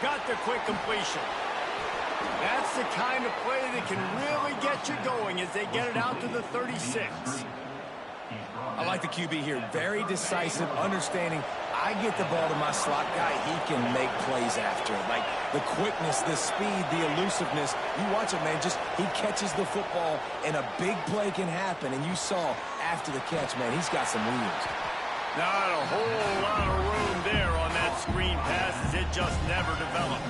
got the quick completion. That's the kind of play that can really get you going as they get it out to the 36. I like the QB here. Very decisive, understanding I get the ball to my slot guy, he can make plays after it. Like the quickness, the speed, the elusiveness. You watch it, man, just he catches the football and a big play can happen. And you saw after the catch, man, he's got some wheels. Not a whole lot of room there on that screen pass as it just never developed.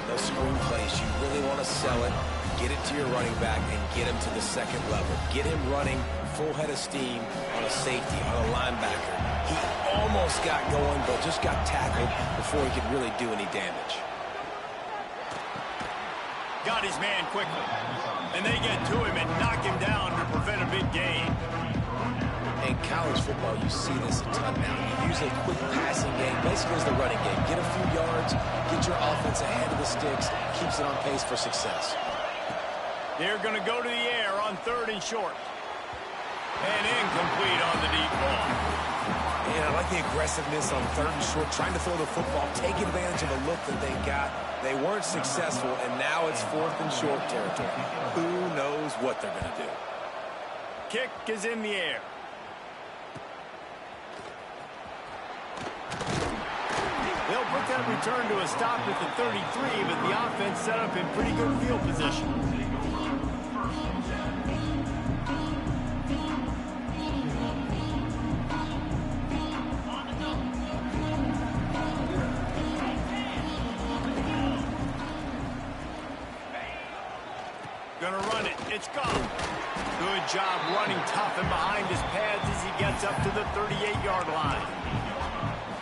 Those screen plays, you really want to sell it, get it to your running back, and get him to the second level. Get him running full head of steam on a safety, on a linebacker. He almost got going, but just got tackled before he could really do any damage. Got his man quickly. And they get to him and knock him down to prevent a big gain. In college football, you see this a ton now. You use a quick passing game, basically as the running game. Get a few yards, get your offense ahead of the sticks, keeps it on pace for success. They're going to go to the air on 3rd and short. And incomplete on the deep ball. Man, I like the aggressiveness on 3rd and short, trying to throw the football, take advantage of a look that they got. They weren't successful, and now it's 4th and short territory. Who knows what they're going to do? Kick is in the air. They'll put that return to a stop at the 33, but the offense set up in pretty good field position. Gonna run it. It's gone. Good job running tough and behind his pads as he gets up to the 38-yard line.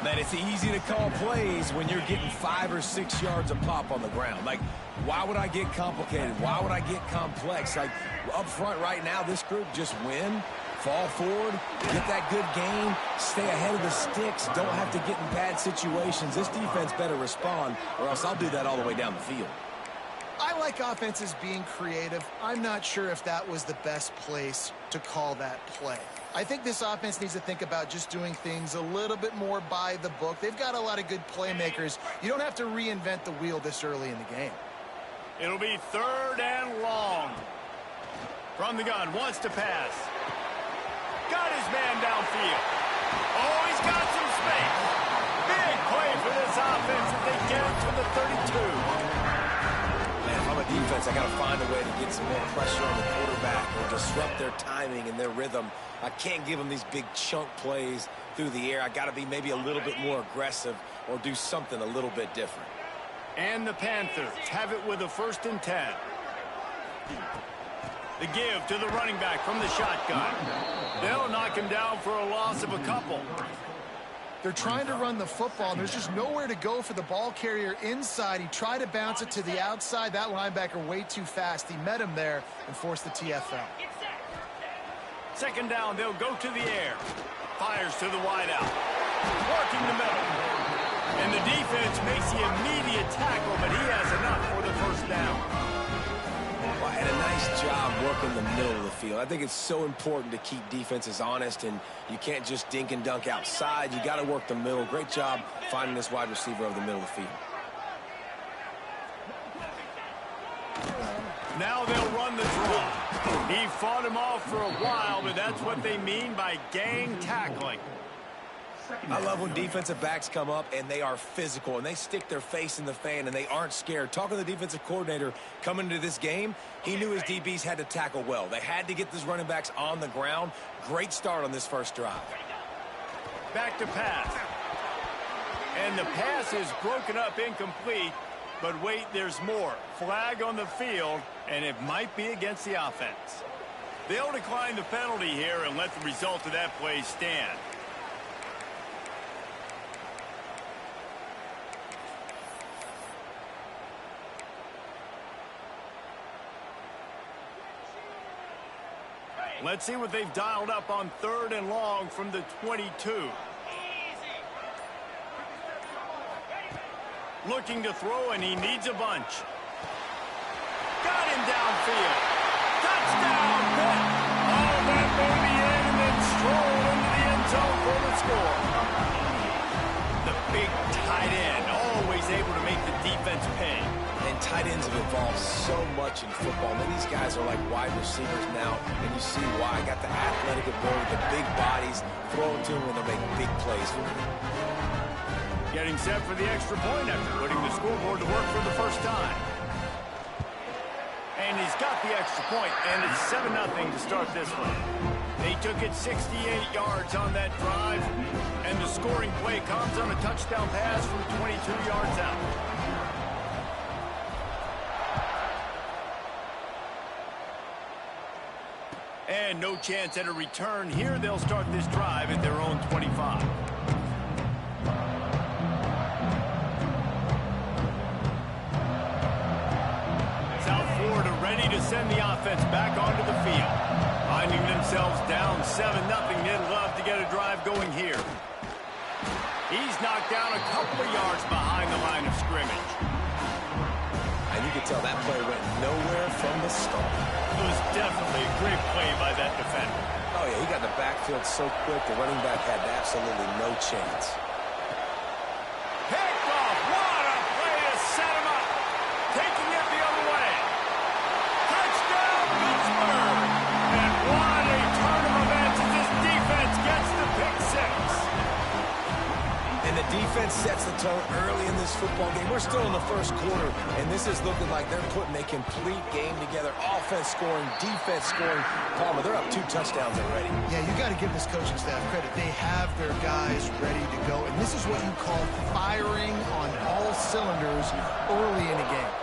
Man, it's easy to call plays when you're getting 5 or 6 yards a pop on the ground. Like, why would I get complicated? Why would I get complex? Like, up front right now, this group just win, fall forward, get that good gain, stay ahead of the sticks, don't have to get in bad situations. This defense better respond, or else I'll do that all the way down the field. I like offenses being creative. I'm not sure if that was the best place to call that play. I think this offense needs to think about just doing things a little bit more by the book. They've got a lot of good playmakers. You don't have to reinvent the wheel this early in the game. It'll be 3rd and long. From the gun, wants to pass. Got his man downfield. Oh, he's got some space. Big play for this offense as they get it to the 32. If I'm a defense, I got to find a way to get some more pressure on the quarterback or disrupt their timing and their rhythm. I can't give them these big chunk plays through the air. I got to be maybe a little bit more aggressive or do something a little bit different. And the Panthers have it with a 1st and 10. The give to the running back from the shotgun. They'll knock him down for a loss of a couple. They're trying to run the football. There's just nowhere to go for the ball carrier inside. He tried to bounce it to the outside. That linebacker way too fast. He met him there and forced the TFL. 2nd down, they'll go to the air. Fires to the wideout. Working the middle. And the defense makes the immediate tackle, but he has enough for the 1st down. Well, and a nice job working the middle of the field. I think it's so important to keep defenses honest, and you can't just dink and dunk outside. You got to work the middle. Great job finding this wide receiver over the middle of the field. Now they'll run the draw. He fought him off for a while, but that's what they mean by gang tackling. I love when defensive backs come up and they are physical and they stick their face in the fan and they aren't scared. Talking to the defensive coordinator coming into this game, he knew his DBs had to tackle well. They had to get these running backs on the ground. Great start on this 1st drive. Back to pass. And the pass is broken up incomplete, but wait, there's more. Flag on the field, and it might be against the offense. They'll decline the penalty here and let the result of that play stand. Let's see what they've dialed up on 3rd and long from the 22. Looking to throw, and he needs a bunch. Got him downfield. Touchdown, Pitt. Oh, that may be in, and then stroll into the end zone for the score. The big tight end always he's able to make the defense pay. And tight ends have evolved so much in football. Now, these guys are like wide receivers now, and you see why. Got the athletic ability, the big bodies, throw it to them, and they'll make big plays for them. Getting set for the extra point after putting the scoreboard to work for the first time. And he's got the extra point, and it's 7-0 to start this one. They took it 68 yards on that drive, and the scoring play comes on a touchdown pass from 22 yards out. And no chance at a return here. They'll start this drive at their own 25. Ready to send the offense back onto the field. Finding themselves down 7-0, they'd love to get a drive going here. He's knocked down a couple of yards behind the line of scrimmage. And you can tell that play went nowhere from the start. It was definitely a great play by that defender. Oh, yeah, he got in the backfield so quick, the running back had absolutely no chance. Picked off. What a play to set him up. Taking it the other way. Touchdown, Pittsburgh! And what a turn of events as this defense gets the pick six. And the defense sets the tone early in this football game. We're still in the first quarter, and this is looking like they're putting a complete game together. Offense scoring, defense scoring. Palmer, they're up 2 touchdowns already. Yeah, you got to give this coaching staff credit. They have their guys ready to go, and this is what you call firing on all cylinders early in a game.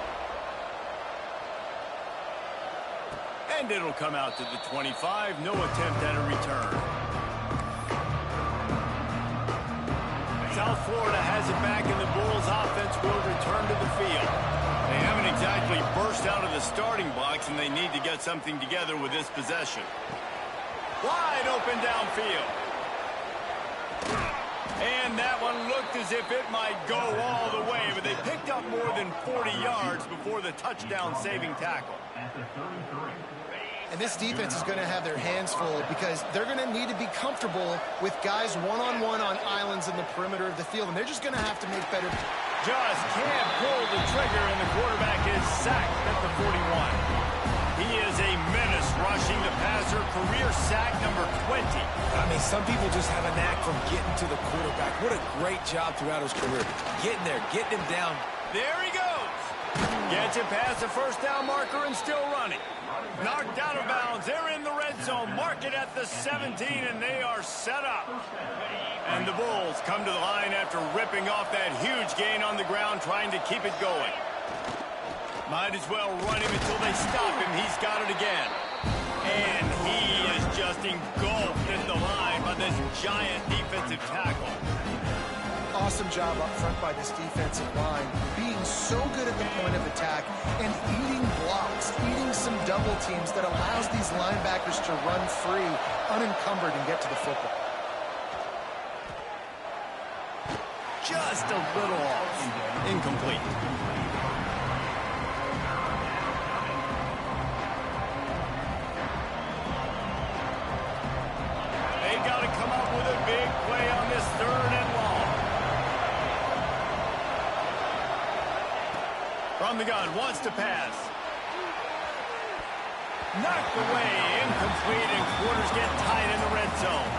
And it'll come out to the 25. No attempt at a return. South Florida has it back, and the Bulls offense will return to the field. They haven't exactly burst out of the starting blocks, and they need to get something together with this possession. Wide open downfield. And that one looked as if it might go all the way, but they picked up more than 40 yards before the touchdown-saving tackle. And this defense is going to have their hands full because they're going to need to be comfortable with guys one-on-one on islands in the perimeter of the field, and they're just going to have to make better. Just can't pull the trigger, and the quarterback is sacked at the 41. He is a menace rushing the passer, career sack number 20. I mean, some people just have a knack from getting to the quarterback. What a great job throughout his career. Getting there, getting him down. There he goes. Gets it past the first down marker and still running. Knocked out of bounds. They're in the red zone. Mark it at the 17, and they are set up. And the Bulls come to the line after ripping off that huge gain on the ground, trying to keep it going. Might as well run him until they stop him. He's got it again. And he is just engulfed at the line by this giant defensive tackle. Awesome job up front by this defensive line, being so good at the point of attack and eating blocks, eating some double teams that allows these linebackers to run free, unencumbered, and get to the football. Just a little off. Incomplete. They got to come up with a big play on this 3rd and long. From the gun, wants to pass. Knocked away, incomplete, and quarters get tight in the red zone.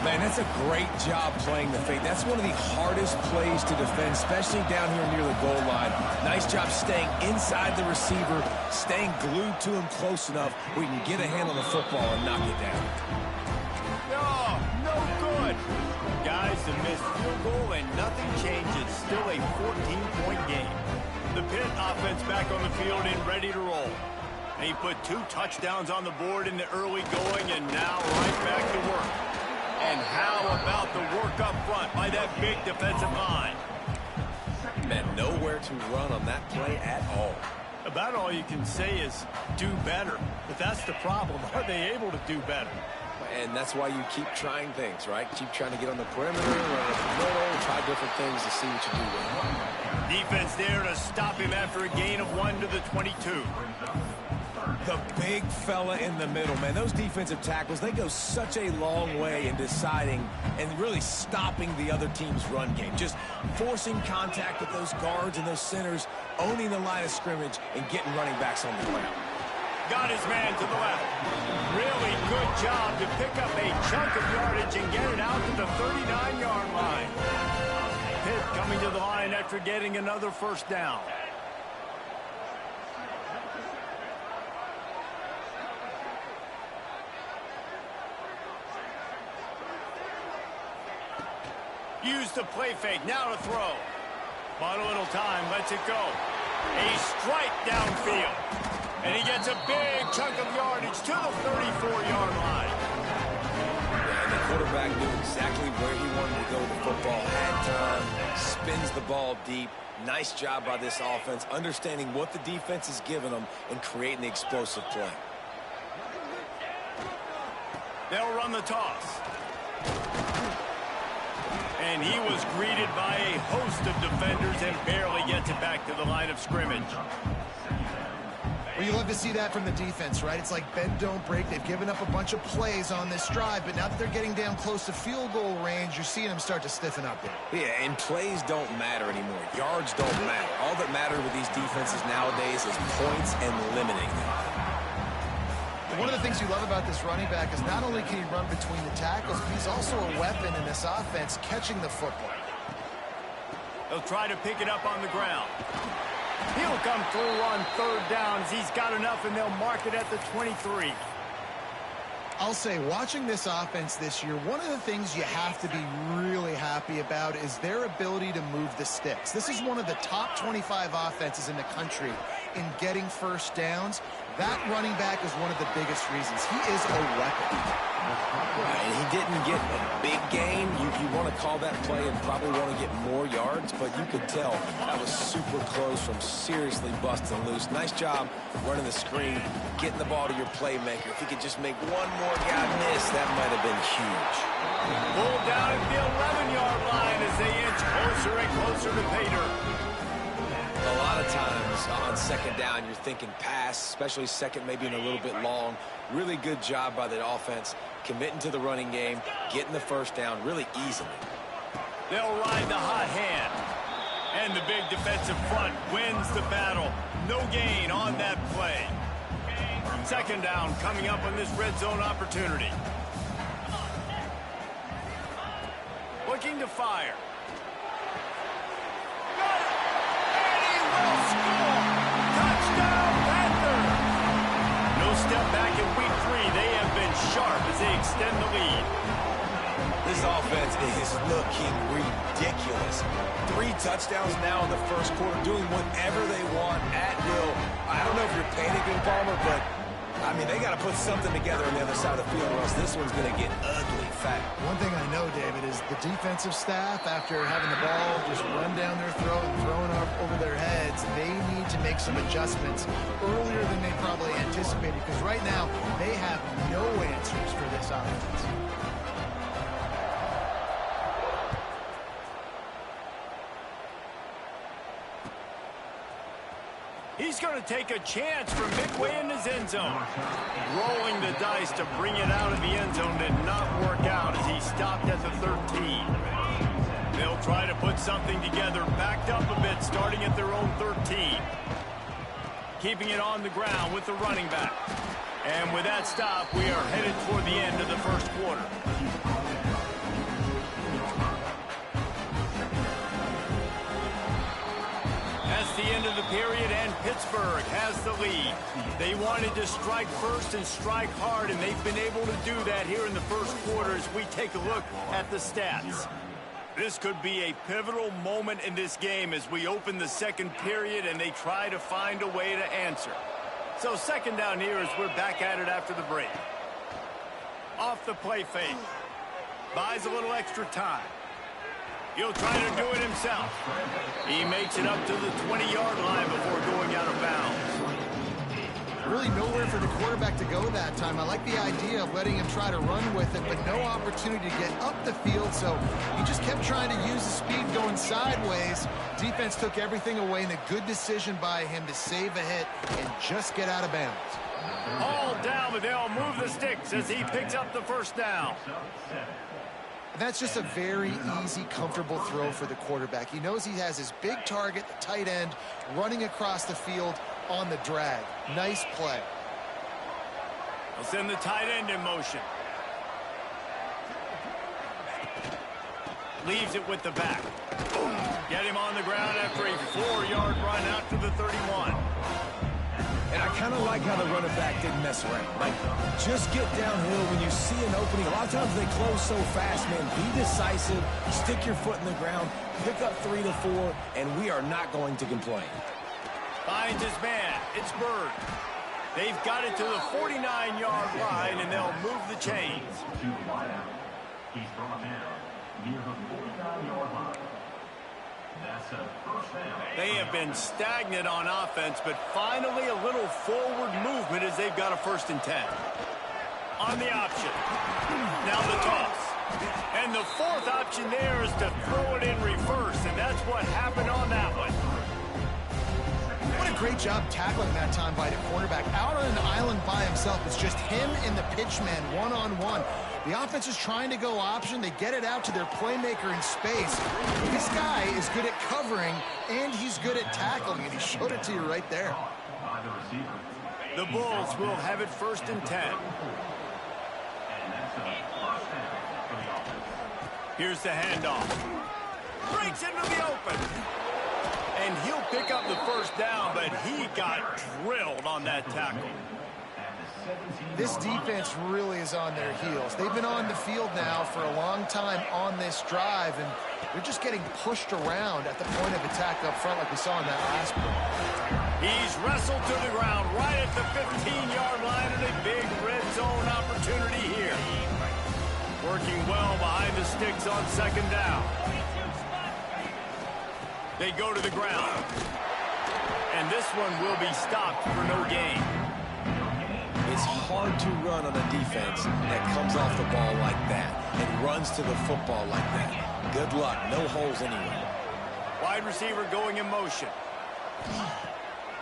Man, that's a great job playing the fake. That's one of the hardest plays to defend, especially down here near the goal line. Nice job staying inside the receiver, staying glued to him close enough where you can get a hand on the football and knock it down. No good. Guys, a missed field goal, and nothing changes. Still a 14-point game. The Pitt offense back on the field and ready to roll. And he put 2 touchdowns on the board in the early going, and now right back to work. And how about the work up front by that big defensive line? Man, nowhere to run on that play at all. About all you can say is do better. But that's the problem. Are they able to do better? And that's why you keep trying things, right? Keep trying to get on the perimeter, run up the middle, try different things to see what you do with it. Defense there to stop him after a gain of 1 to the 22. The big fella in the middle, man. Those defensive tackles, they go such a long way in deciding and really stopping the other team's run game. Just forcing contact with those guards and those centers, owning the line of scrimmage, and getting running backs on the ground. Got his man to the left. Really good job to pick up a chunk of yardage and get it out to the 39-yard line. Pitt coming to the line after getting another first down. Use the play fake, now to throw. But a little time, lets it go. A strike downfield. And he gets a big chunk of yardage to the 34-yard line. And the quarterback knew exactly where he wanted to go with the football. Had time, spins the ball deep. Nice job by this offense, understanding what the defense is giving them and creating the explosive play. They'll run the toss. And he was greeted by a host of defenders and barely gets it back to the line of scrimmage. Well, you love to see that from the defense, right? It's like bend, don't break. They've given up a bunch of plays on this drive, but now that they're getting down close to field goal range, you're seeing them start to stiffen up there. Yeah, and plays don't matter anymore. Yards don't matter. All that matters with these defenses nowadays is points and limiting them. One of the things you love about this running back is not only can he run between the tackles, but he's also a weapon in this offense catching the football. They'll try to pick it up on the ground. He'll come through on third downs. He's got enough, and they'll mark it at the 23. I'll say, watching this offense this year, one of the things you have to be really happy about is their ability to move the sticks. This is one of the top 25 offenses in the country in getting first downs. That running back is one of the biggest reasons. He is a weapon. Right, and he didn't get a big gain. You want to call that play and probably want to get more yards, but you could tell that was super close from seriously busting loose. Nice job running the screen, getting the ball to your playmaker. If he could just make one more guy miss, that might have been huge. Pulled down at the 11-yard line as they inch closer and closer to pay dirt. A lot of times on second down, you're thinking pass, especially second, maybe in a little bit long. Really good job by the offense, committing to the running game, getting the first down really easily. They'll ride the hot hand. And the big defensive front wins the battle. No gain on that play. Second down coming up on this red zone opportunity. Looking to fire. Step back in week 3. They have been sharp as they extend the lead. This offense is looking ridiculous. 3 touchdowns now in the first quarter, doing whatever they want at will. I don't know if you're panicking, Palmer, but, I mean, they got to put something together on the other side of the field, or else this one's going to get ugly fast. One thing I know, David, is the defensive staff, after having the ball just run down their throat and thrown up over their heads, they need to make some adjustments earlier than they probably anticipated, because right now they have no answers for this offense. He's going to take a chance from midway in his end zone. Rolling the dice to bring it out of the end zone did not work out as he stopped at the 13. They'll try to put something together, backed up a bit, starting at their own 13. Keeping it on the ground with the running back. And with that stop, we are headed toward the end of the first quarter. That's the end of the period, and Pittsburgh has the lead. They wanted to strike first and strike hard, and they've been able to do that here in the first quarter as we take a look at the stats. This could be a pivotal moment in this game as we open the second period and they try to find a way to answer. So second down here as we're back at it after the break. Off the play fake. Buys a little extra time. He'll try to do it himself. He makes it up to the 20-yard line before going out of bounds. Really nowhere for the quarterback to go that time. I like the idea of letting him try to run with it, but no opportunity to get up the field, so he just kept trying to use the speed going sideways. Defense took everything away, and a good decision by him to save a hit and just get out of bounds. All down, but they'll move the sticks as he picks up the first down. That's just a very easy, comfortable throw for the quarterback. He knows he has his big target, the tight end, running across the field on the drag. Nice play. We'll send the tight end in motion. Leaves it with the back. Get him on the ground after a 4-yard run out to the 31. And I kind of like how the running back didn't mess around. Like, just get downhill when you see an opening. A lot of times they close so fast, man. Be decisive, stick your foot in the ground, pick up 3 to 4, and we are not going to complain. Finds his man. It's Bird. They've got it to the 49-yard line, and they'll move the chains. He's brought down near the 49-yard line. That's a first down. They have been stagnant on offense, but finally a little forward movement as they've got a 1st and 10. On the option. Now the toss. And the 4th option there is to throw it in reverse, and that's what happened on that one. What a great job tackling that time by the cornerback. Out on an island by himself. It's just him and the pitch man one-on-one. The offense is trying to go option. They get it out to their playmaker in space. This guy is good at covering, and he's good at tackling, and he showed it to you right there. The Bulls will have it 1st and 10. Here's the handoff. Breaks into the open. And he'll pick up the 1st down, but he got drilled on that tackle. This defense really is on their heels. They've been on the field now for a long time on this drive, and they're just getting pushed around at the point of attack up front like we saw in that last play. He's wrestled to the ground right at the 15-yard line, and a big red zone opportunity here. Working well behind the sticks on 2nd down. They go to the ground. And this one will be stopped for no gain. It's hard to run on a defense that comes off the ball like that and runs to the football like that. Good luck. No holes anywhere. Wide receiver going in motion.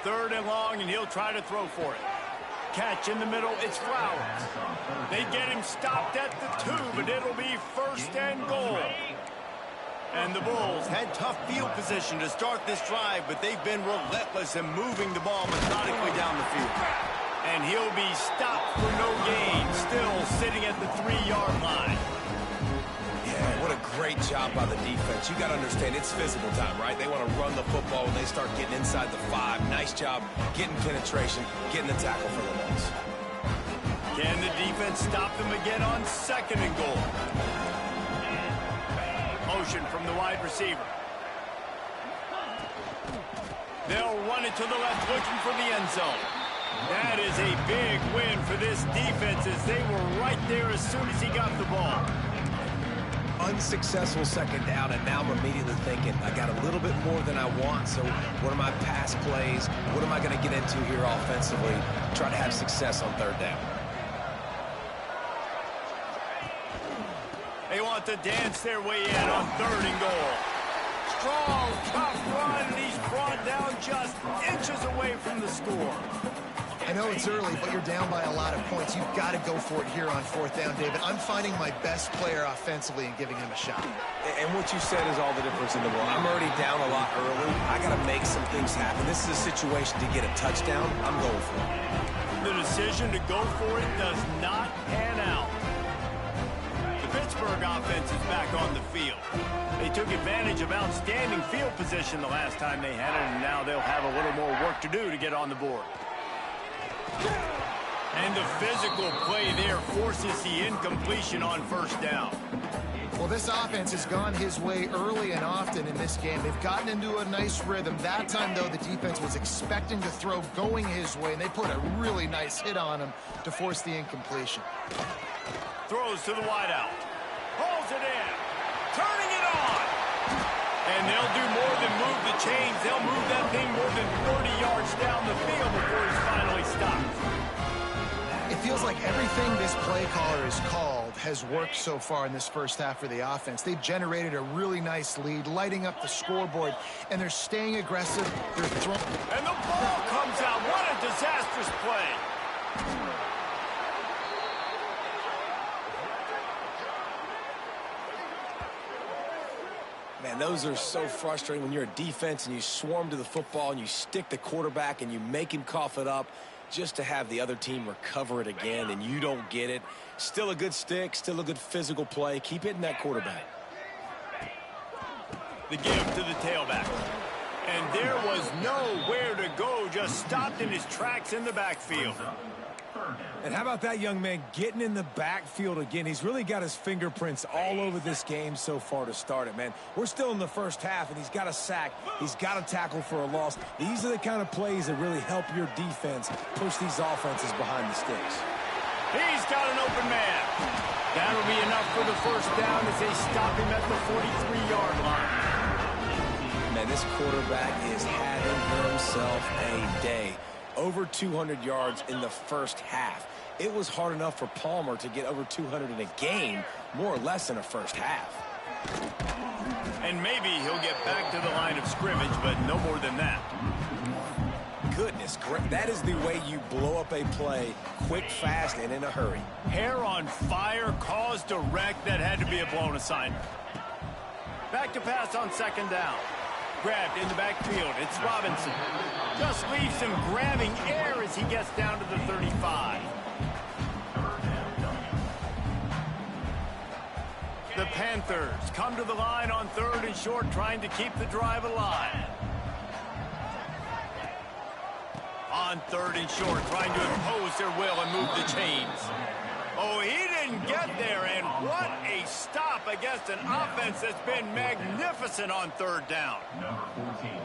3rd and long, and he'll try to throw for it. Catch in the middle. It's Flowers. They get him stopped at the 2, but it'll be 1st and goal. And the Bulls had tough field position to start this drive, but they've been relentless in moving the ball methodically down the field. And he'll be stopped for no gain, still sitting at the 3-yard line. Yeah, what a great job by the defense. You got to understand, it's physical time, right? They want to run the football when they start getting inside the 5. Nice job getting penetration, getting the tackle for the loss. Can the defense stop them again on 2nd and goal? Motion from the wide receiver. They'll run it to the left, looking for the end zone. That is a big win for this defense as they were right there as soon as he got the ball. Unsuccessful 2nd down, and now I'm immediately thinking, I got a little bit more than I want, so what are my pass plays? What am I going to get into here offensively? Try to have success on 3rd down. They want to dance their way in on 3rd and goal. Strong, tough run, and he's brought down just inches away from the score. I know it's early, but you're down by a lot of points. You've got to go for it here on 4th down, David. I'm finding my best player offensively and giving him a shot. And what you said is all the difference in the world. I'm already down a lot early. I got to make some things happen. This is a situation to get a touchdown. I'm going for it. The decision to go for it does not pan out. The Pittsburgh offense is back on the field. They took advantage of outstanding field position the last time they had it, and now they'll have a little more work to do to get on the board. And the physical play there forces the incompletion on 1st down. Well, this offense has gone his way early and often in this game. They've gotten into a nice rhythm. That time, though, the defense was expecting to throw going his way, and they put a really nice hit on him to force the incompletion. Throws to the wideout. Pulls it in. Turning it on. And they'll do more than move the chains. They'll move that thing more than 30 yards down the field before he's finally stopped. Everything this play caller has called has worked so far in this first half for the offense. They've generated a really nice lead, lighting up the scoreboard, and they're staying aggressive. They're throwing. And the ball comes out. What a disastrous play. Man, those are so frustrating when you're a defense and you swarm to the football and you stick the quarterback and you make him cough it up just to have the other team recover it again and you don't get it. Still a good stick, still a good physical play. Keep hitting that quarterback. The give to the tailback. And there was nowhere to go, just stopped in his tracks in the backfield. And how about that young man getting in the backfield again? He's really got his fingerprints all over this game so far to start it, man. We're still in the first half, and he's got a sack. He's got a tackle for a loss. These are the kind of plays that really help your defense push these offenses behind the sticks. He's got an open man. That'll be enough for the first down as they stop him at the 43-yard line. Man, this quarterback is having himself a day. Over 200 yards in the first half. It was hard enough for Palmer to get over 200 in a game, more or less in a first half. And maybe he'll get back to the line of scrimmage, but no more than that. Goodness, that is the way you blow up a play quick, fast, and in a hurry. Hair on fire, caused a wreck. That had to be a blown assignment. Back to pass on second down. Grabbed in the backfield. It's Robinson. Just leaves him grabbing air as he gets down to the 35. The Panthers come to the line on 3rd and short, trying to keep the drive alive. On 3rd and short, trying to impose their will and move the chains. Oh, he didn't get there, and what a stop against an offense that's been magnificent on 3rd down.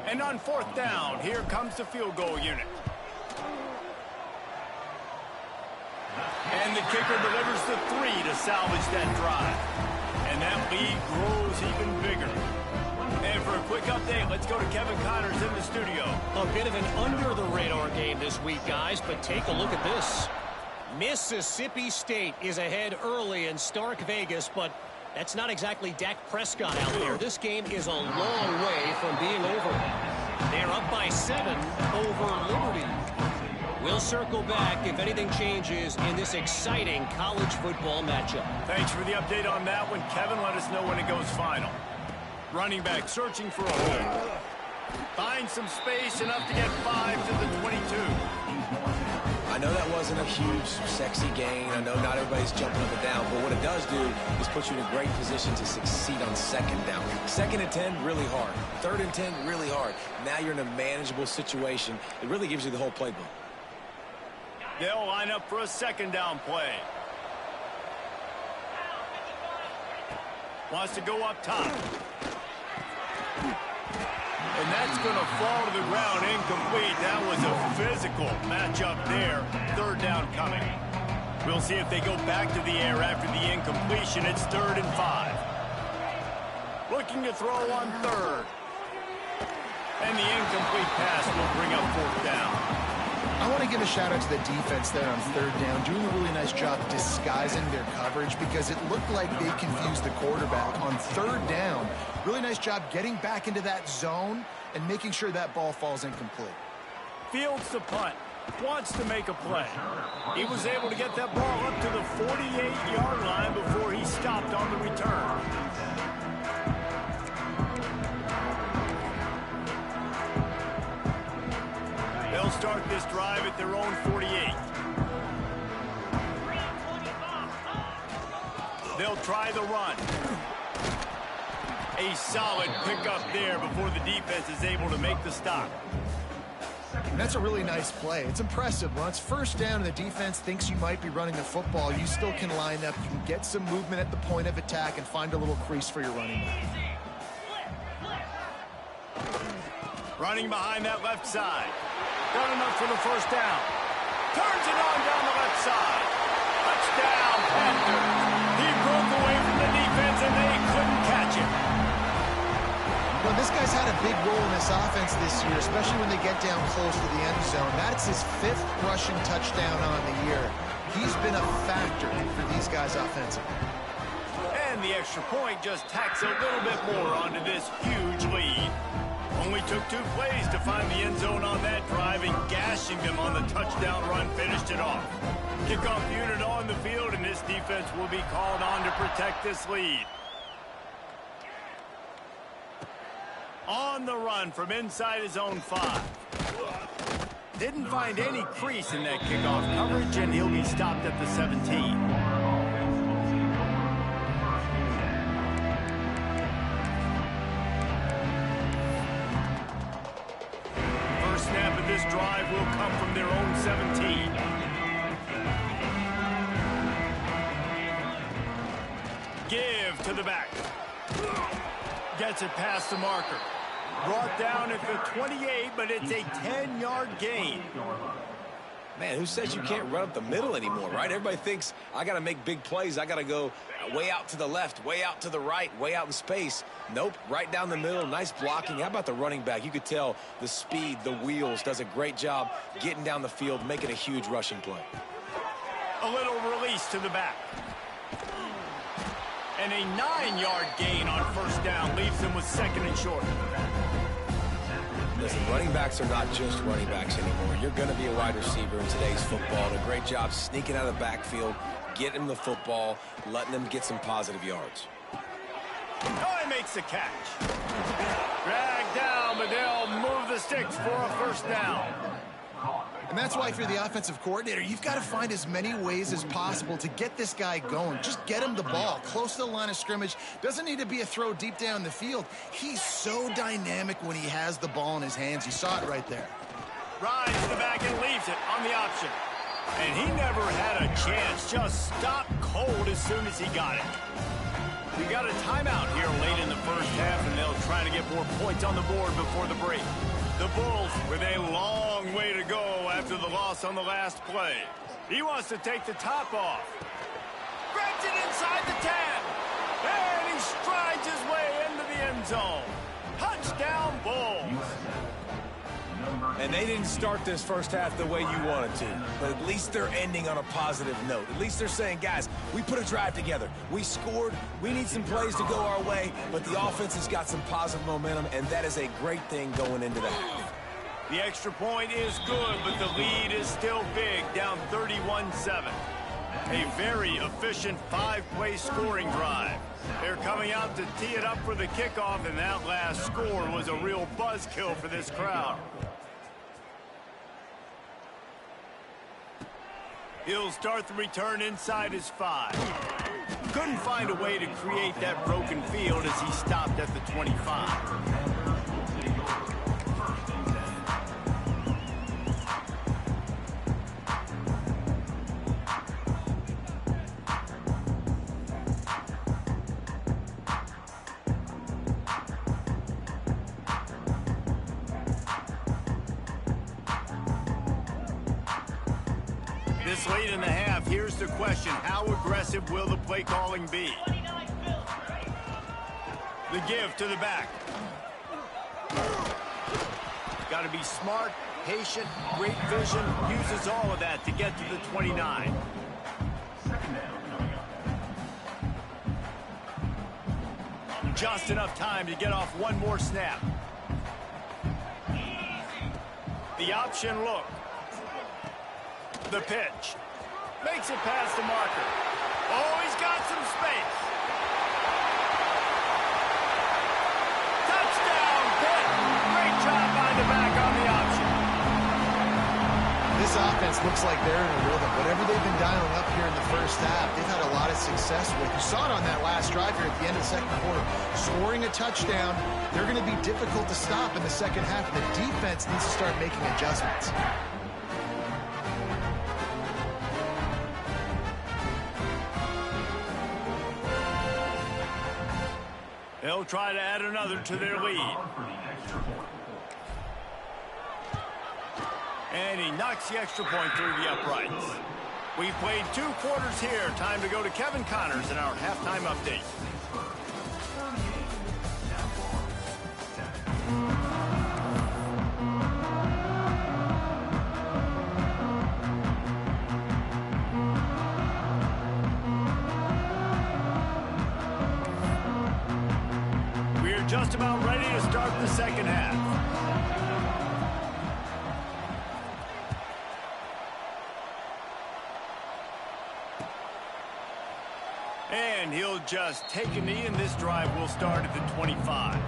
And on 4th down, here comes the field goal unit. And the kicker delivers the 3 to salvage that drive. And that lead grows even bigger. And for a quick update, let's go to Kevin Connors in the studio. A bit of an under-the-radar game this week, guys, but take a look at this. Mississippi State is ahead early in Stark Vegas, but that's not exactly Dak Prescott out there. This game is a long way from being over. They're up by 7 over Liberty. We'll circle back if anything changes in this exciting college football matchup. Thanks for the update on that one, Kevin. Let us know when it goes final. Running back searching for a hole. Finds some space, enough to get 5 to the 22. I know that wasn't a huge, sexy gain. I know not everybody's jumping up and down, but what it does do is put you in a great position to succeed on 2nd down. 2nd and 10, really hard. 3rd and 10, really hard. Now you're in a manageable situation. It really gives you the whole playbook. They'll line up for a 2nd down play. Wants to go up top. And that's going to fall to the ground, incomplete. That was a physical matchup there. 3rd down coming. We'll see if they go back to the air after the incompletion. It's 3rd and 5. Looking to throw on 3rd. And the incomplete pass will bring up 4th down. I want to give a shout out to the defense there on 3rd down, doing a really nice job disguising their coverage because it looked like they confused the quarterback on 3rd down. Really nice job getting back into that zone and making sure that ball falls incomplete. Fields the punt. Wants to make a play. He was able to get that ball up to the 48-yard line before he stopped on the return. They'll start this drive at their own 48. They'll try the run. A solid pickup there before the defense is able to make the stop. And that's a really nice play. It's impressive. When it's 1st down and the defense thinks you might be running the football, you still can line up. You can get some movement at the point of attack and find a little crease for your running back. Running behind that left side. Got enough for the 1st down. Turns it on down the left side. Touchdown, Panthers. He broke away from the defense and they couldn't catch him. Well, this guy's had a big role in this offense this year, especially when they get down close to the end zone. That's his 5th rushing touchdown on the year. He's been a factor for these guys offensively. And the extra point just tacks a little bit more onto this huge lead. Only took 2 plays to find the end zone on that drive, and gashing them on the touchdown run finished it off. Kickoff unit on the field, and this defense will be called on to protect this lead. On the run from inside his own 5. Didn't find any crease in that kickoff coverage, and he'll be stopped at the 17. Snap of this drive will come from their own 17. Give to the back. Gets it past the marker. Brought down at the 28, but it's a 10-yard gain. Man, who says you can't run up the middle anymore, right? Everybody thinks I got to make big plays. I got to go way out to the left, way out to the right, way out in space. Nope, right down the middle, nice blocking. How about the running back? You could tell the speed, the wheels, does a great job getting down the field, making a huge rushing play. A little release to the back. And a 9-yard gain on first down leaves them with 2nd and short. Listen, running backs are not just running backs anymore. You're going to be a wide receiver in today's football. And a great job sneaking out of the backfield, getting them the football, letting them get some positive yards. Oh, he makes the catch. Dragged down, but they'll move the sticks for a first down. And that's why if you're the offensive coordinator, you've got to find as many ways as possible to get this guy going. Just get him the ball close to the line of scrimmage. Doesn't need to be a throw deep down the field. He's so dynamic when he has the ball in his hands. You saw it right there. Rides the back and leaves it on the option. And he never had a chance. Just stopped cold as soon as he got it. We got a timeout here late in the first half, and they'll try to get more points on the board before the break. The Bulls with a long way to go after the loss on the last play. He wants to take the top off. Grabs it inside the 10. And he strides his way into the end zone. Touchdown, Bulls. And they didn't start this first half the way you wanted to, but at least they're ending on a positive note. At least they're saying, guys, we put a drive together. We scored. We need some plays to go our way, but the offense has got some positive momentum, and that is a great thing going into the half. The extra point is good, but the lead is still big, down 31-7. A very efficient 5-play scoring drive. They're coming out to tee it up for the kickoff, and that last score was a real buzzkill for this crowd. He'll start the return inside his 5. Couldn't find a way to create that broken field as he stopped at the 25. This late in the half, here's the question. How aggressive will the play calling be? The give to the back. Got to be smart, patient, great vision. Uses all of that to get to the 29. Just enough time to get off one more snap. The option look. The pitch. Makes it past the marker. Oh, he's got some space. Touchdown, Pitt. Great job by the back on the option. This offense looks like they're in a rhythm. Whatever they've been dialing up here in the first half, they've had a lot of success with. You saw it on that last drive here at the end of the second quarter. Scoring a touchdown, they're going to be difficult to stop in the second half. The defense needs to start making adjustments. They'll try to add another to their lead. And he knocks the extra point through the uprights. We've played 2 quarters here. Time to go to Kevin Connors in our halftime update. Just about ready to start the second half. And he'll just take a knee, and this drive will start at the 25.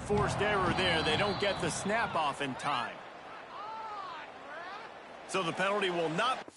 Forced error there. They don't get the snap off in time. So the penalty will not.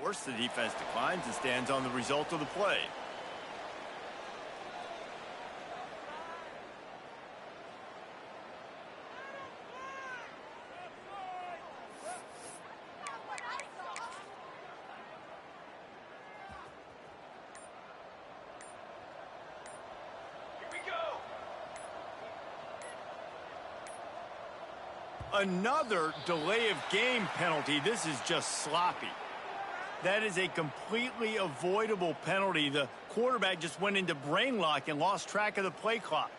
Worse, the defense declines and stands on the result of the play. Another delay of game penalty. This is just sloppy. That is a completely avoidable penalty. The quarterback just went into brain lock and lost track of the play clock.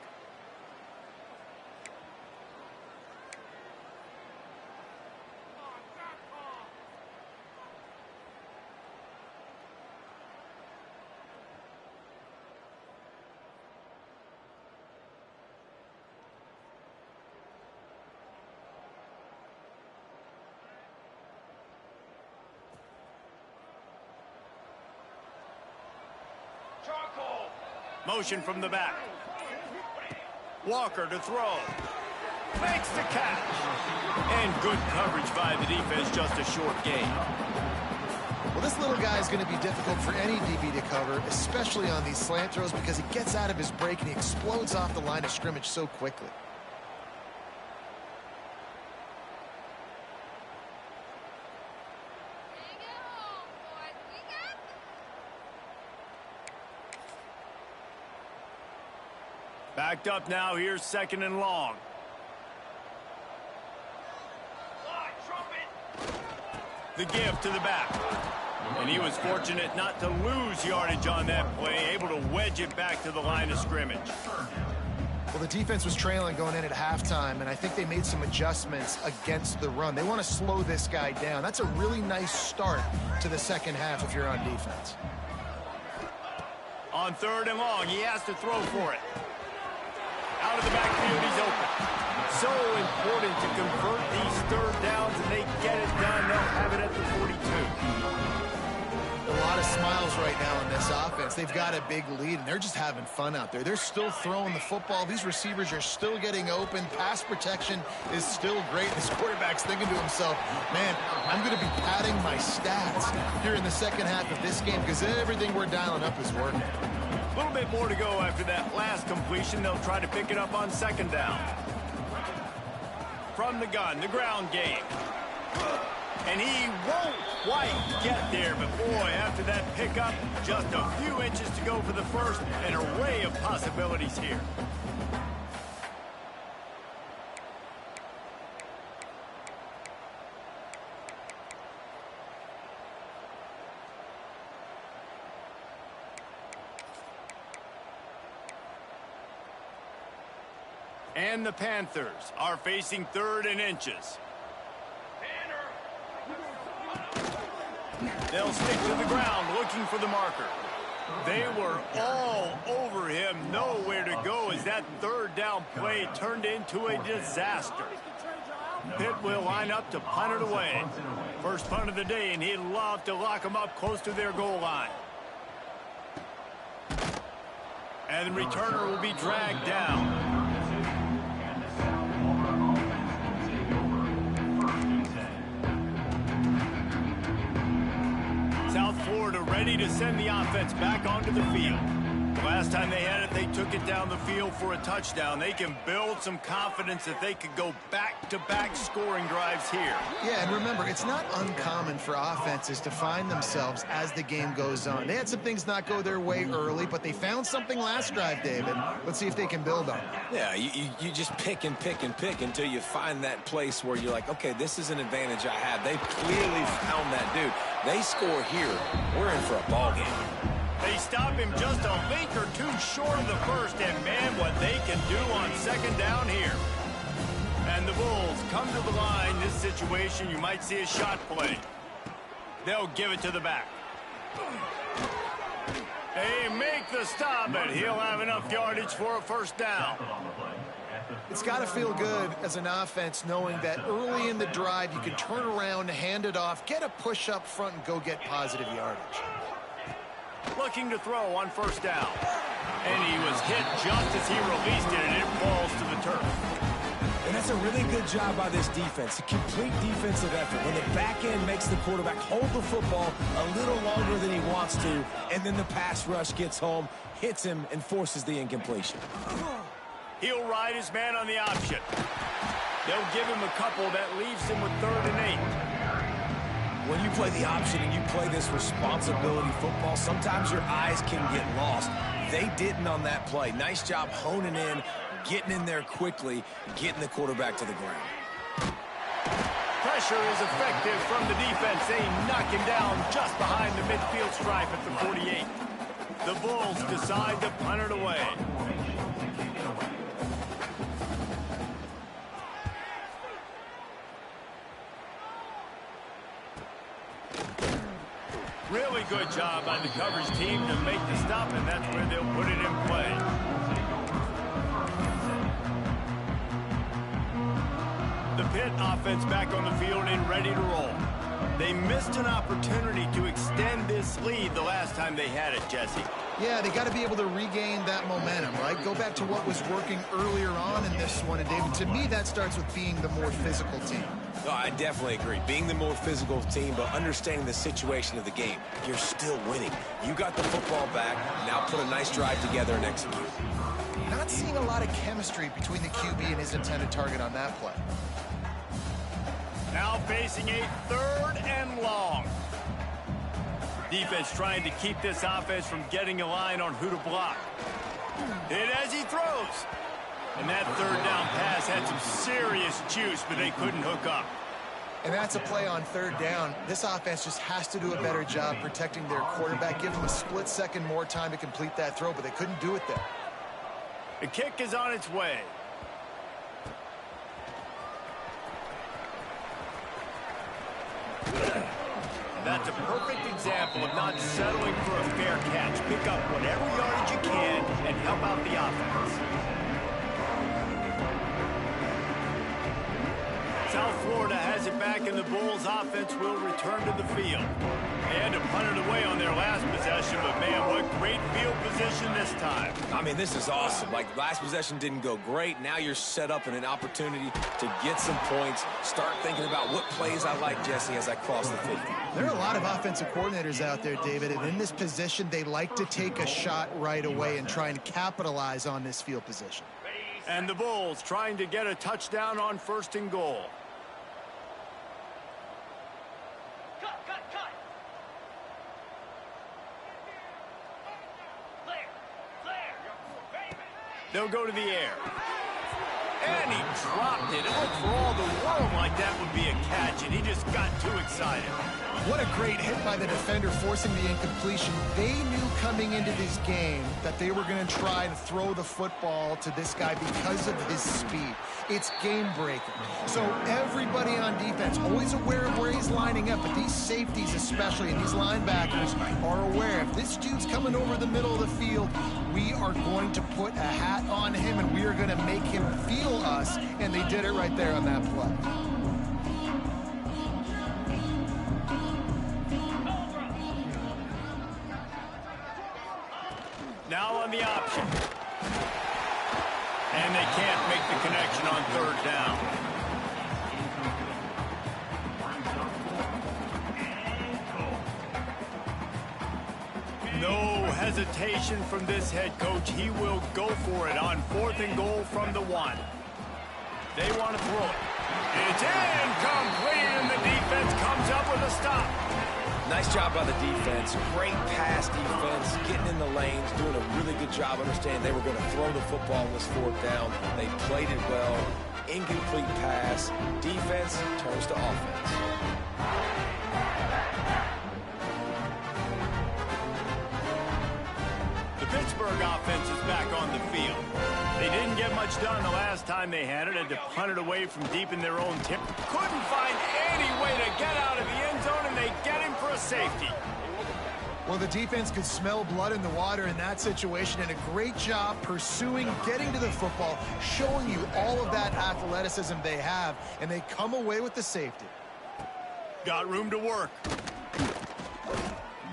Motion from the back. Walker to throw. Makes the catch. And good coverage by the defense, just a short gain. Well, this little guy is going to be difficult for any DB to cover, especially on these slant throws, because he gets out of his break and he explodes off the line of scrimmage so quickly. Backed up now. Here's second and long. The give to the back. And he was fortunate not to lose yardage on that play, able to wedge it back to the line of scrimmage. Well, the defense was trailing going in at halftime, and I think they made some adjustments against the run. They want to slow this guy down. That's a really nice start to the second half if you're on defense. On third and long, he has to throw for it. Out of the backfield, he's open. So important to convert these third downs, and they get it done. They'll have it at the 42. A lot of smiles right now in this offense. They've got a big lead, and they're just having fun out there. They're still throwing the football. These receivers are still getting open. Pass protection is still great. This quarterback's thinking to himself, man, I'm going to be padding my stats here in the second half of this game because everything we're dialing up is working. A little bit more to go after that last completion. They'll try to pick it up on second down. From the gun, the ground game. And he won't quite get there, but boy, after that pickup, just a few inches to go for the first. An array of possibilities here. And the Panthers are facing 3rd and inches. They'll stick to the ground looking for the marker. They were all over him, nowhere to go as that 3rd down play turned into a disaster. Pitt will line up to punt it away. First punt of the day, and he'd love to lock them up close to their goal line. And the returner will be dragged down. South Florida ready to send the offense back onto the field. The last time they had it, they took it down the field for a touchdown. They can build some confidence that they could go back-to-back scoring drives here. Yeah, and remember, it's not uncommon for offenses to find themselves as the game goes on. They had some things not go their way early, but they found something last drive, David. Let's see if they can build on it. Yeah, you just pick and pick and pick until you find that place where you're like, okay, this is an advantage I have. They clearly found that dude. They score here, we're in for a ball game. They stop him just a link or two short of the first, and man, what they can do on 2nd down here. And the Bulls come to the line. This situation, you might see a shot play. They'll give it to the back. They make the stop, and he'll have enough yardage for a 1st down. It's got to feel good as an offense knowing that early in the drive you can turn around, hand it off, get a push up front, and go get positive yardage. Looking to throw on 1st down. And he was hit just as he released it, and it falls to the turf. And that's a really good job by this defense. A complete defensive effort. When the back end makes the quarterback hold the football a little longer than he wants to, and then the pass rush gets home, hits him, and forces the incompletion. He'll ride his man on the option. They'll give him a couple that leaves him with 3rd and 8. When you play the option and you play this responsibility football, sometimes your eyes can get lost. They didn't on that play. Nice job honing in, getting in there quickly, getting the quarterback to the ground. Pressure is effective from the defense. They knock him down just behind the midfield stripe at the 48. The Bulls decide to punt it away. Really good job by the coverage team to make the stop, and that's where they'll put it in play. The Pitt offense back on the field and ready to roll. They missed an opportunity to extend this lead the last time they had it, Jesse. Yeah, they got to be able to regain that momentum, right? Go back to what was working earlier on in this one. And, David, to me, that starts with being the more physical team. No, I definitely agree. Being the more physical team, but understanding the situation of the game. You're still winning. You got the football back. Now put a nice drive together and execute. Not seeing a lot of chemistry between the QB and his intended target on that play. Now facing a 3rd and long. Defense trying to keep this offense from getting a line on who to block. Hit as he throws. And that 3rd down pass had some serious juice, but they couldn't hook up. And that's a play on 3rd down. This offense just has to do a better job protecting their quarterback, give them a split second more time to complete that throw, but they couldn't do it there. The kick is on its way. That's a perfect example of not settling for a fair catch. Pick up whatever yardage you can and help out the offense. South Florida has it back, and the Bulls offense will return to the field. They had to punt it away on their last possession, but man, what great field position this time. I mean, this is awesome. Like, last possession didn't go great. Now you're set up in an opportunity to get some points. Start thinking about what plays I like, Jesse, as I cross the 50. There are a lot of offensive coordinators out there, David, and in this position, they like to take a shot right away and try and capitalize on this field position. And the Bulls trying to get a touchdown on 1st and goal. They'll go to the air. And he dropped it. It looked for all the world like that would be a catch, and he just got too excited. What a great hit by the defender, forcing the incompletion. They knew coming into this game that they were going to try to throw the football to this guy because of his speed. It's game-breaking. So everybody on defense, always aware of where he's lining up, but these safeties especially, and these linebackers are aware. If this dude's coming over the middle of the field, we are going to put a hat on him, and we are going to make him feel us, and they did it right there on that play. Now on the option. And they can't make the connection on third down. No hesitation from this head coach. He will go for it on 4th and goal from the 1. They want to throw it. It's incomplete, and the defense comes up with a stop. Nice job by the defense. Great pass defense, getting in the lanes, doing a really good job understanding they were going to throw the football on this 4th down. They played it well. Incomplete pass. Defense turns to offense. The Pittsburgh offense is back on the field. They didn't get much done the last time they had it to punt it away from deep in their own tip. Couldn't find any way to get out of the end zone, and they get him for a safety. Well, the defense could smell blood in the water in that situation, and a great job pursuing, getting to the football, showing you all of that athleticism they have, and they come away with the safety. Got room to work. The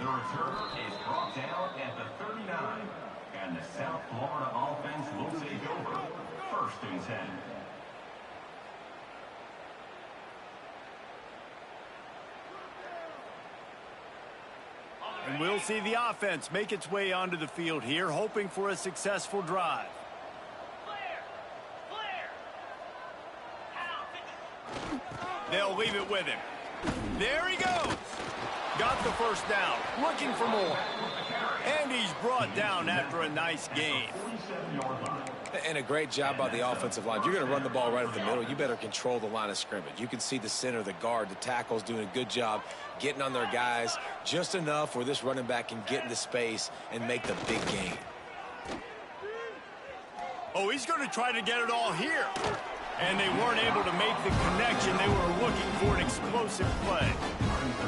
return is brought down at the 39. And the South Florida offense will take over. 1st and 10. And we'll see the offense make its way onto the field here, hoping for a successful drive. They'll leave it with him. There he goes. Got the 1st down. Looking for more. And he's brought down after a nice game. And a great job by the offensive line. If you're going to run the ball right up the middle, you better control the line of scrimmage. You can see the center, the guard, the tackles doing a good job getting on their guys just enough where this running back can get into space and make the big gain. Oh, he's going to try to get it all here. And they weren't able to make the connection. They were looking for an explosive play.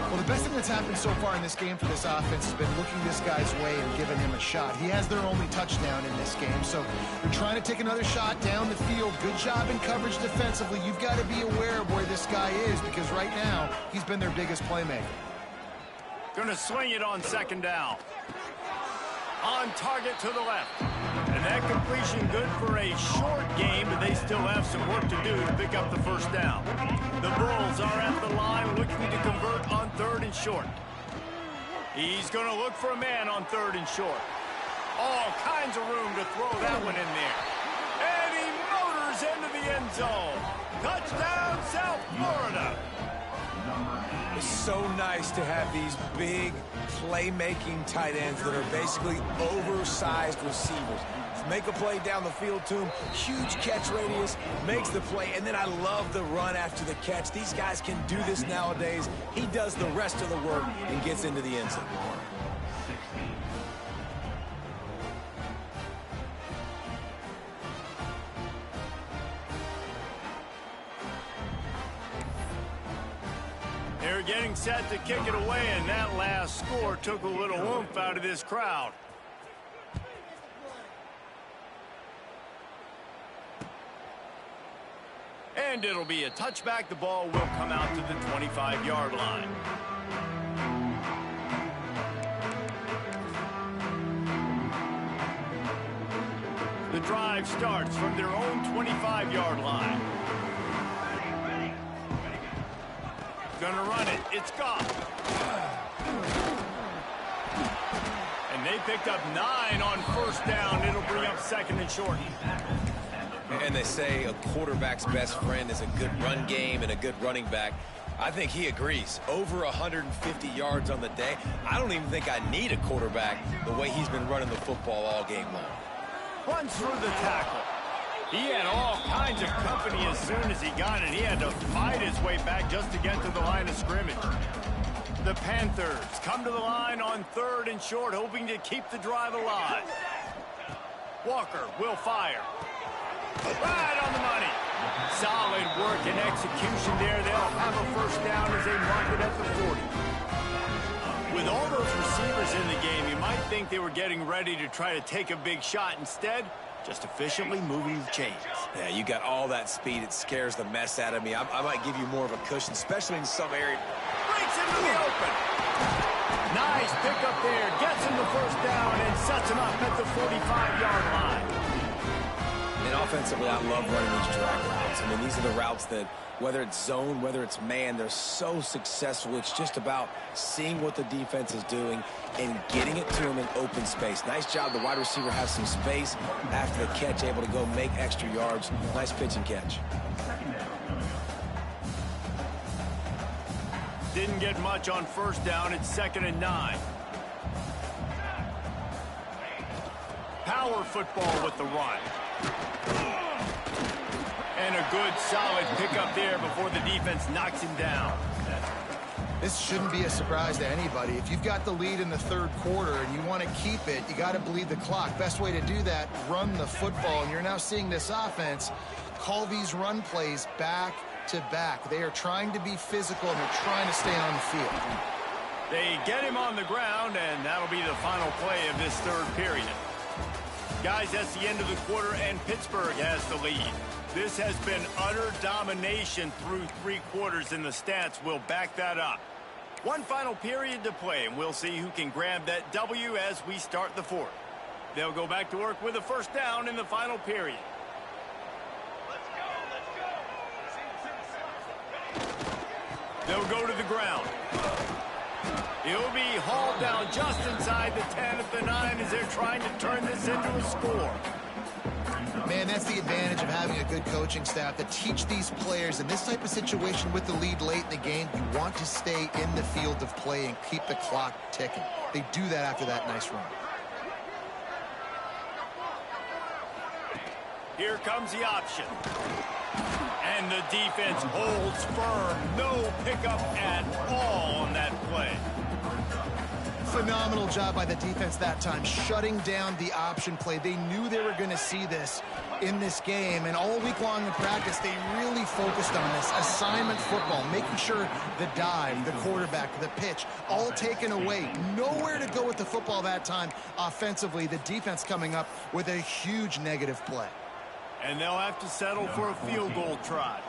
Well, the best thing that's happened so far in this game for this offense has been looking this guy's way and giving him a shot. He has their only touchdown in this game, so they're trying to take another shot down the field. Good job in coverage defensively. You've got to be aware of where this guy is because right now he's been their biggest playmaker. Going to swing it on 2nd down. On target to the left. And that completion good for a short game, but they still have some work to do to pick up the 1st down. The Bulls are at the line looking to convert on 3rd and short. He's going to look for a man on 3rd and short. All kinds of room to throw that one in there. And he motors into the end zone. Touchdown, South Florida. It's so nice to have these big playmaking tight ends that are basically oversized receivers. Make a play down the field to him, huge catch radius, makes the play, and then I love the run after the catch. These guys can do this nowadays. He does the rest of the work and gets into the end zone. They're getting set to kick it away, and that last score took a little oomph out of this crowd. And it'll be a touchback. The ball will come out to the 25-yard line. The drive starts from their own 25-yard line. Gonna run it. It's gone. And they picked up 9 on 1st down. It'll bring up 2nd and short. And they say a quarterback's best friend is a good run game and a good running back. I think he agrees. Over 150 yards on the day. I don't even think I need a quarterback the way he's been running the football all game long. Runs through the tackle. He had all kinds of company as soon as he got it. He had to fight his way back just to get to the line of scrimmage. The Panthers come to the line on 3rd and short, hoping to keep the drive alive. Walker will fire. Right on the money. Solid work and execution there. They'll have a first down as they mark it at the 40. With all those receivers in the game, you might think they were getting ready to try to take a big shot. Instead, just efficiently moving the chains. Yeah, you got all that speed. It scares the mess out of me. I might give you more of a cushion, especially in some areas. Breaks into the open. Nice pickup there. Gets him the first down and sets him up at the 45-yard line. And offensively, I love running these drag routes. I mean, these are the routes that, whether it's zone, whether it's man, they're so successful. It's just about seeing what the defense is doing and getting it to them in open space. Nice job. The wide receiver has some space after the catch, able to go make extra yards. Nice pitch and catch. Didn't get much on first down. It's 2nd and 9. Power football with the run. And a good, solid pickup there before the defense knocks him down. This shouldn't be a surprise to anybody. If you've got the lead in the 3rd quarter and you want to keep it, you got to bleed the clock. Best way to do that, run the football. And you're now seeing this offense call these run plays back to back. They are trying to be physical and they're trying to stay on the field. They get him on the ground, and that'll be the final play of this 3rd period. Guys, that's the end of the quarter, and Pittsburgh has the lead. This has been utter domination through 3 quarters, and the stats will back that up. One final period to play, and we'll see who can grab that W as we start the 4th. They'll go back to work with a first down in the final period. They'll go to the ground. He'll be hauled down just inside the 10 at the 9 as they're trying to turn this into a score. Man, that's the advantage of having a good coaching staff that teach these players in this type of situation with the lead late in the game. You want to stay in the field of play and keep the clock ticking. They do that after that nice run. Here comes the option. And the defense holds firm. No pickup at all on that play. Phenomenal job by the defense that time, shutting down the option play. They knew they were going to see this in this game, and all week long in practice, they really focused on this assignment football, making sure the dive, the quarterback, the pitch, all taken away. Nowhere to go with the football that time offensively. The defense coming up with a huge negative play. And they'll have to settle for a field goal try.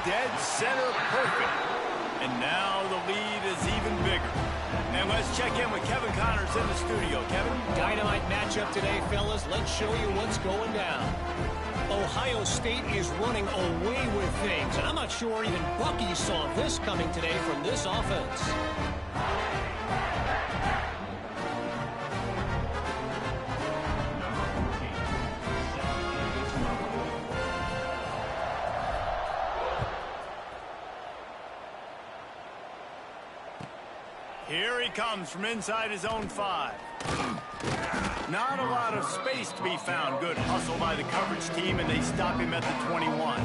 Dead center perfect. And now the lead is even bigger. And let's check in with Kevin Connors in the studio. Kevin? Dynamite matchup today, fellas. Let's show you what's going down. Ohio State is running away with things. And I'm not sure even Bucky saw this coming today from this offense. Here he comes from inside his own 5. Not a lot of space to be found. Good hustle by the coverage team, and they stop him at the 21.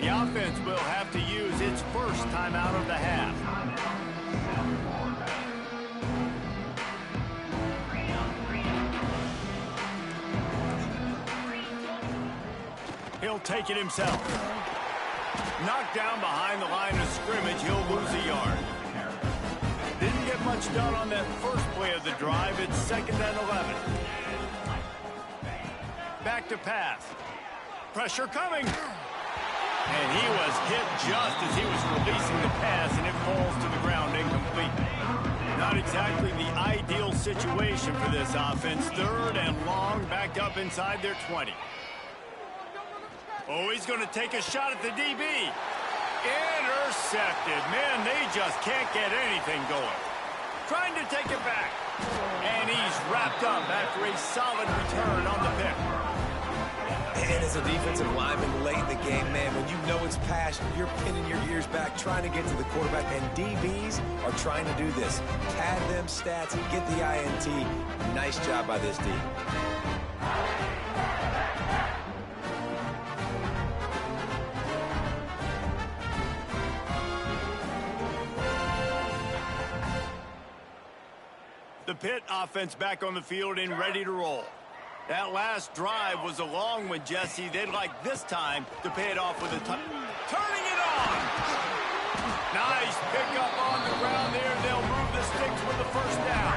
The offense will have to use its first timeout of the half. He'll take it himself. Knocked down behind the line of scrimmage, he'll lose a yard. Didn't get much done on that first play of the drive. It's 2nd and 11. Back to pass. Pressure coming. And he was hit just as he was releasing the pass, and it falls to the ground incomplete. Not exactly the ideal situation for this offense. 3rd and long, back up inside their 20. Oh, he's going to take a shot at the DB. Intercepted. intercepted. Man, they just can't get anything going. Trying to take it back. And he's wrapped up after a solid return on the pick. And as a defensive lineman late in the game, man, when you know it's passion, you're pinning your ears back, trying to get to the quarterback, and DBs are trying to do this. Pad them stats and get the INT. Nice job by this D. The Pitt offense back on the field and ready to roll. That last drive was a long one, Jesse. They'd like this time to pay it off with a turning it on. Nice pickup on the ground there. They'll move the sticks with the first down.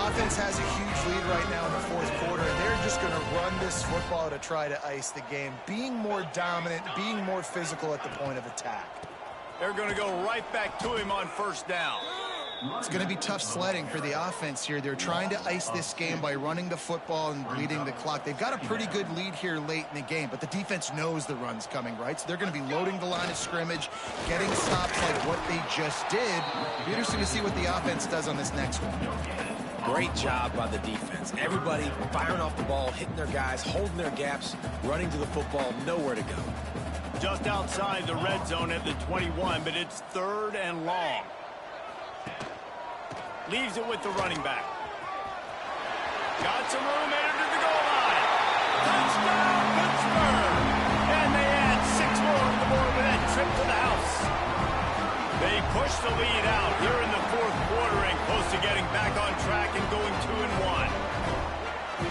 Offense has a huge lead right now in the fourth quarter, and they're just going to run this football to try to ice the game, being more dominant, being more physical at the point of attack. They're going to go right back to him on first down. It's going to be tough sledding for the offense here. They're trying to ice this game by running the football and bleeding the clock. They've got a pretty good lead here late in the game, but the defense knows the run's coming, right? So they're going to be loading the line of scrimmage, getting stops like what they just did. It'll be interesting to see what the offense does on this next one. Great job by the defense. Everybody firing off the ball, hitting their guys, holding their gaps, running to the football, nowhere to go. Just outside the red zone at the 21, but it's third and long. Leaves it with the running back. Got some room, headed to the goal line. Touchdown, Pittsburgh! And they add 6 more on the board with that trip to the house. They push the lead out here in the fourth quarter and close to getting back on track and going 2-1.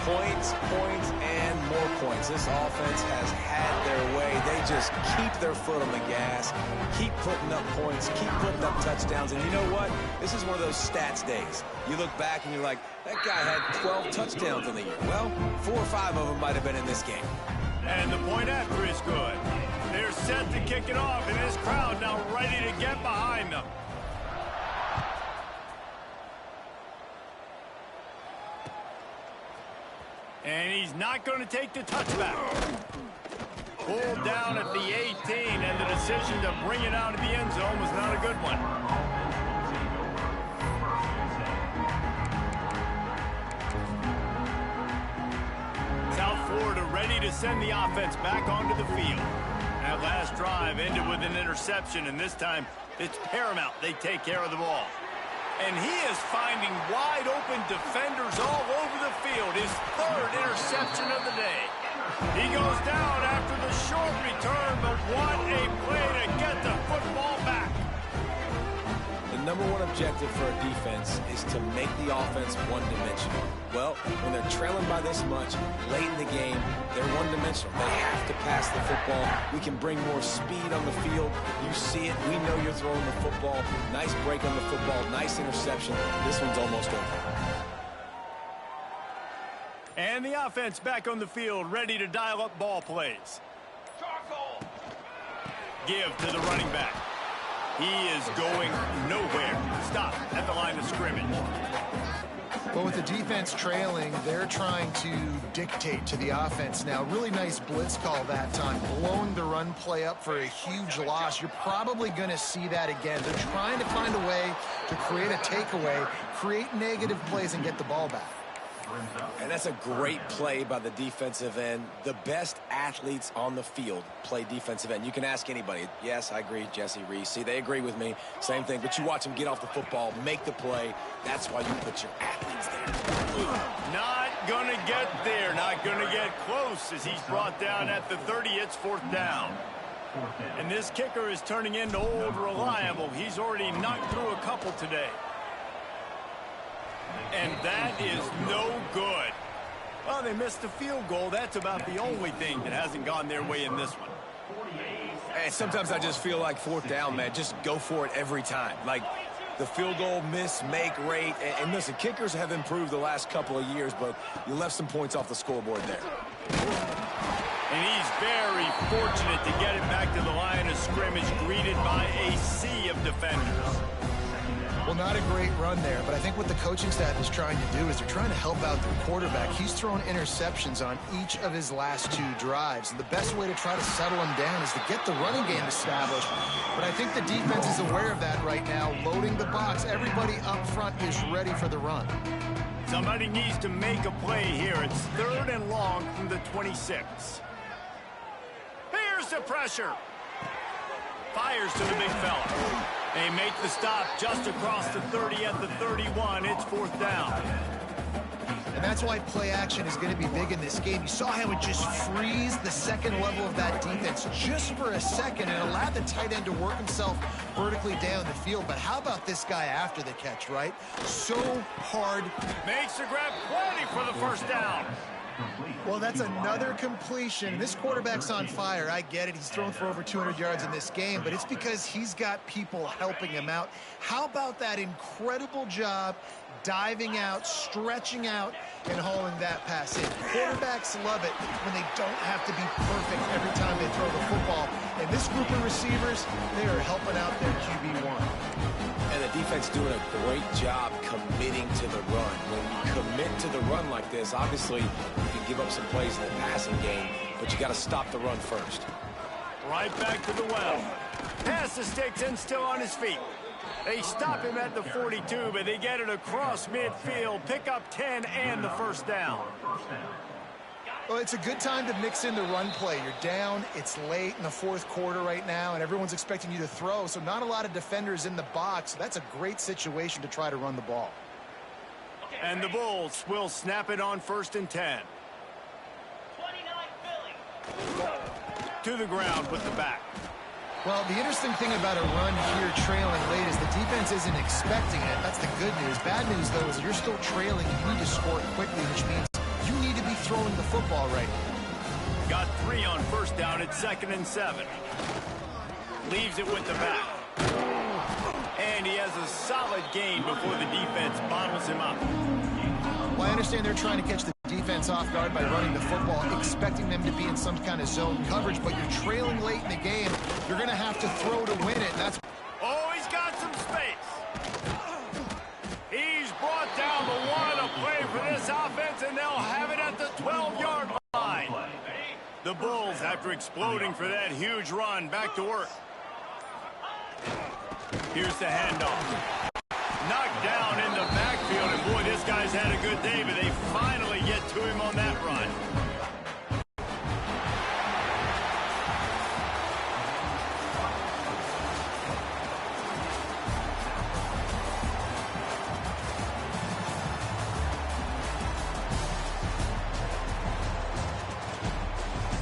Points, points, and more points. This offense has had their way. They just keep their foot on the gas, keep putting up points, keep putting up touchdowns. And you know what? This is one of those stats days. You look back and you're like, that guy had 12 touchdowns in the year. Well, 4 or 5 of them might have been in this game. And the point after is good. They're set to kick it off, and this crowd now ready to get behind them. And he's not going to take the touchback. Pulled down at the 18, and the decision to bring it out of the end zone was not a good one. South Florida ready to send the offense back onto the field. That last drive ended with an interception, and this time it's paramount they take care of the ball. And he is finding wide-open defenders all over the field. His third interception of the day. He goes down after the short return, but what a play to get the football back. The number one objective for a defense is to make the offense one-dimensional. Well, when they're trailing by this much, late in the game, they're one-dimensional. They have to pass the football. We can bring more speed on the field. You see it. We know you're throwing the football. Nice break on the football. Nice interception. This one's almost over. And the offense back on the field, ready to dial up ball plays. Give to the running back. He is going nowhere. Stop at the line of scrimmage. Well, with the defense trailing, they're trying to dictate to the offense now. Really nice blitz call that time, blowing the run play up for a huge loss. You're probably going to see that again. They're trying to find a way to create a takeaway, create negative plays, and get the ball back. And that's a great play by the defensive end. The best athletes on the field play defensive end. You can ask anybody. Yes, I agree, Jesse, Reese. See, they agree with me. Same thing. But you watch them get off the football, make the play. That's why you put your athletes there. Not going to get there. Not going to get close as he's brought down at the 30. It's fourth down. And this kicker is turning into old reliable. He's already knocked through a couple today. And that is no good. Well, they missed the field goal. That's about the only thing that hasn't gone their way in this one. Hey, sometimes I just feel like fourth down, man. Just go for it every time. Like the field goal miss, make rate. And listen, kickers have improved the last couple of years, but you left some points off the scoreboard there. And he's very fortunate to get it back to the line of scrimmage, greeted by a sea of defenders. Well, not a great run there, but I think what the coaching staff is trying to do is they're trying to help out their quarterback. He's thrown interceptions on each of his last 2 drives, and the best way to try to settle him down is to get the running game established. But I think the defense is aware of that right now, loading the box. Everybody up front is ready for the run. Somebody needs to make a play here. It's 3rd and long from the 26. Here's the pressure. Fires to the big fella. They make the stop just across the 30 at the 31. It's 4th down. And that's why play action is going to be big in this game. You saw how it just frees the second level of that defense just for a second and allowed the tight end to work himself vertically down the field. But how about this guy after the catch, right? So hard. Makes the grab, plenty for the 1st down. Well, that's another completion. This quarterback's on fire. I get it. He's thrown for over 200 yards in this game, but it's because he's got people helping him out. How about that incredible job diving out, stretching out, and hauling that pass in? Quarterbacks love it when they don't have to be perfect every time they throw the football. And this group of receivers, they are helping out their QB1. And the defense doing a great job committing to the run. When you commit to the run like this, obviously you can give up some plays in the passing game, but you got to stop the run first. Right back to the well. Pass to Kttn, still on his feet. They stop him at the 42, but they get it across midfield, pick up 10 and the 1st down. Well, it's a good time to mix in the run play. You're down, it's late in the 4th quarter right now, and everyone's expecting you to throw, so not a lot of defenders in the box. So that's a great situation to try to run the ball. And the Bulls will snap it on 1st and 10. To the ground with the back. Well, the interesting thing about a run here trailing late is the defense isn't expecting it. That's the good news. Bad news, though, is you're still trailing. You need to score quickly, which means you need to be throwing the football right now. Got 3 on 1st down at 2nd and 7. Leaves it with the back. And he has a solid gain before the defense bottles him up. Well, I understand they're trying to catch the defense off guard by running the football, expecting them to be in some kind of zone coverage, but you're trailing late in the game. You're going to have to throw to win it. And that's. Oh, he's got some space. He's brought down the 1, a play for this offense, and they'll have it at the 12-yard line. The Bulls, after exploding for that huge run, back to work. Here's the handoff. Knocked down in the backfield, and boy, this guy's had a good day, but they finally get to him on that run.